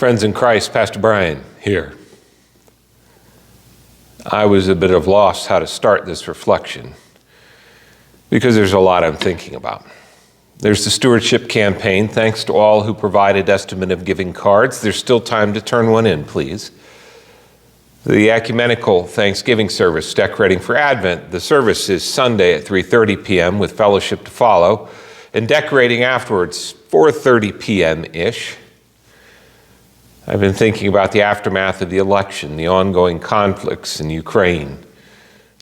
Friends in Christ, Pastor Brian here. I was a bit of lost how to start this reflection because there's a lot I'm thinking about. There's the stewardship campaign. Thanks to all who provided estimate of giving cards. There's still time to turn one in, please. The ecumenical Thanksgiving service decorating for Advent. The service is Sunday at 3:30 p.m. with fellowship to follow, and decorating afterwards, 4:30 p.m.-ish. I've been thinking about the aftermath of the election, the ongoing conflicts in Ukraine,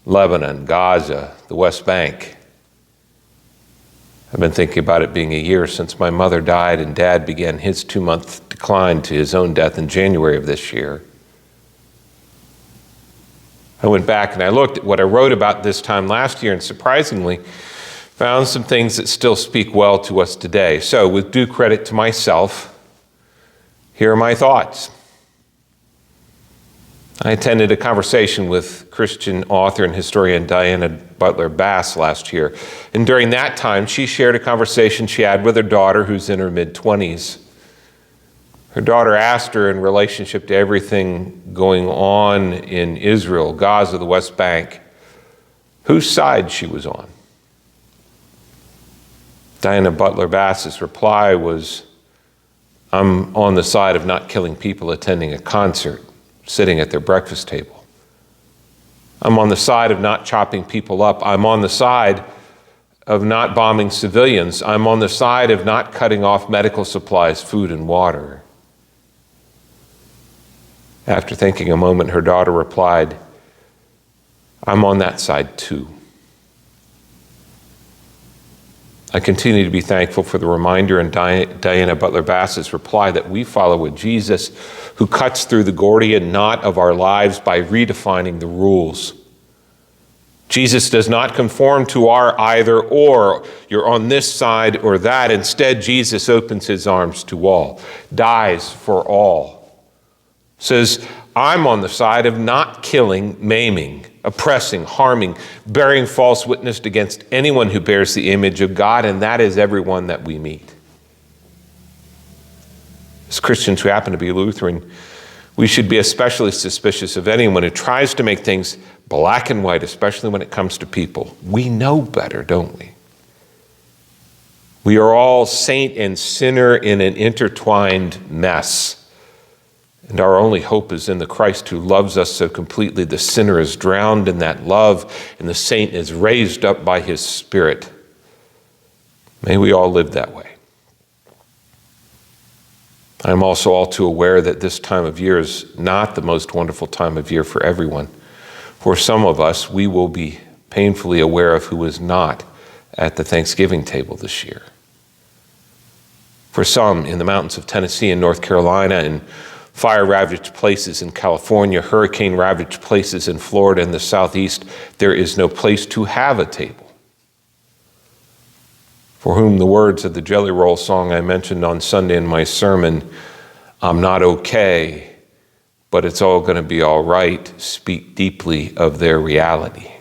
Lebanon, Gaza, the West Bank. I've been thinking about it being a year since my mother died and Dad began his 2-month decline to his own death in January of this year. I went back and I looked at what I wrote about this time last year and surprisingly found some things that still speak well to us today. So with due credit to myself, here are my thoughts. I attended a conversation with Christian author and historian Diana Butler Bass last year. And during that time, she shared a conversation she had with her daughter who's in her mid-20s. Her daughter asked her in relationship to everything going on in Israel, Gaza, the West Bank, whose side she was on. Diana Butler Bass's reply was, I'm on the side of not killing people attending a concert, sitting at their breakfast table. I'm on the side of not chopping people up. I'm on the side of not bombing civilians. I'm on the side of not cutting off medical supplies, food, and water. After thinking a moment, her daughter replied, I'm on that side too. I continue to be thankful for the reminder in Diana Butler Bass's reply that we follow a Jesus who cuts through the Gordian knot of our lives by redefining the rules. Jesus does not conform to our either or, you're on this side or that. Instead, Jesus opens his arms to all, dies for all, says, I'm on the side of not killing, maiming, oppressing, harming, bearing false witness against anyone who bears the image of God, and that is everyone that we meet. As Christians who happen to be Lutheran, we should be especially suspicious of anyone who tries to make things black and white, especially when it comes to people. We know better, don't we? We are all saint and sinner in an intertwined mess. And our only hope is in the Christ who loves us so completely. The sinner is drowned in that love, and the saint is raised up by his Spirit. May we all live that way. I'm also all too aware that this time of year is not the most wonderful time of year for everyone. For some of us, we will be painfully aware of who is not at the Thanksgiving table this year. For some, in the mountains of Tennessee and North Carolina, and fire-ravaged places in California, hurricane-ravaged places in Florida and the Southeast, there is no place to have a table. For whom the words of the Jelly Roll song I mentioned on Sunday in my sermon, I'm not okay, but it's all going to be all right, speak deeply of their reality.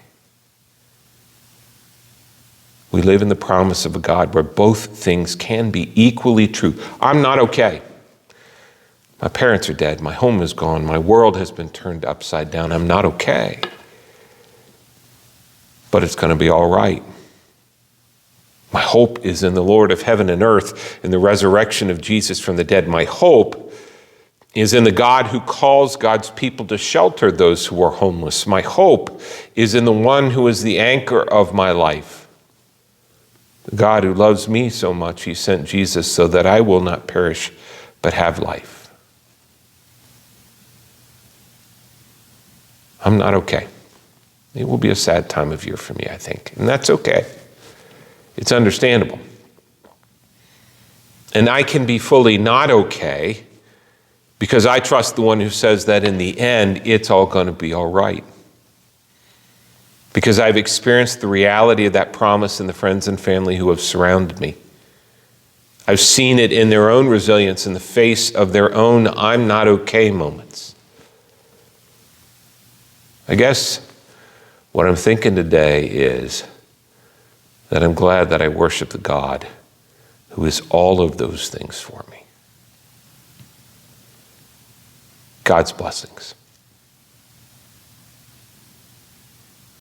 We live in the promise of a God where both things can be equally true. I'm not okay. My parents are dead. My home is gone. My world has been turned upside down. I'm not okay. But it's going to be all right. My hope is in the Lord of heaven and earth, in the resurrection of Jesus from the dead. My hope is in the God who calls God's people to shelter those who are homeless. My hope is in the one who is the anchor of my life. The God who loves me so much, he sent Jesus so that I will not perish, but have life. I'm not okay. It will be a sad time of year for me, I think. And that's okay. It's understandable. And I can be fully not okay because I trust the one who says that in the end, it's all going to be all right. Because I've experienced the reality of that promise in the friends and family who have surrounded me. I've seen it in their own resilience in the face of their own I'm not okay moments. I guess what I'm thinking today is that I'm glad that I worship the God who is all of those things for me. God's blessings.